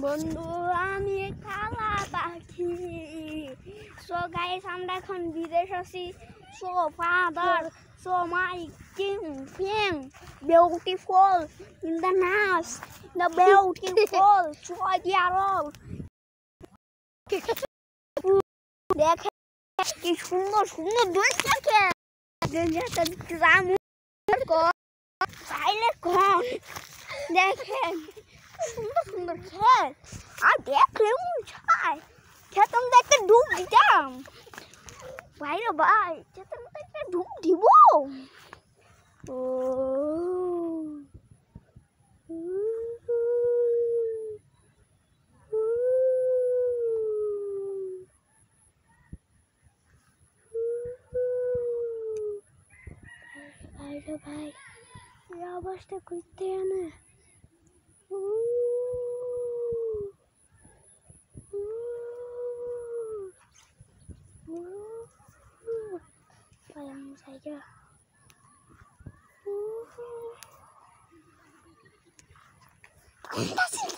বন্ধু আমি কালা পাখি। সো গাইস আমরা এখন বিদেশ আছি। So father so my king king beautiful in the নাস দ্য বিউটিফুল সৌদি আরব। দেখে কি সুন্দর সুন্দর দেশ দেখে দেখেন সুন্দর সুন্দর খেল আর দেখলে খেতাম দেখতে ডুব দিতাম ভাইরে ভাই খেতাম দেখতে ডুব দিব। ও ভাইরে ভাই এই অবস্থা করতে না bayang saja. Tasin.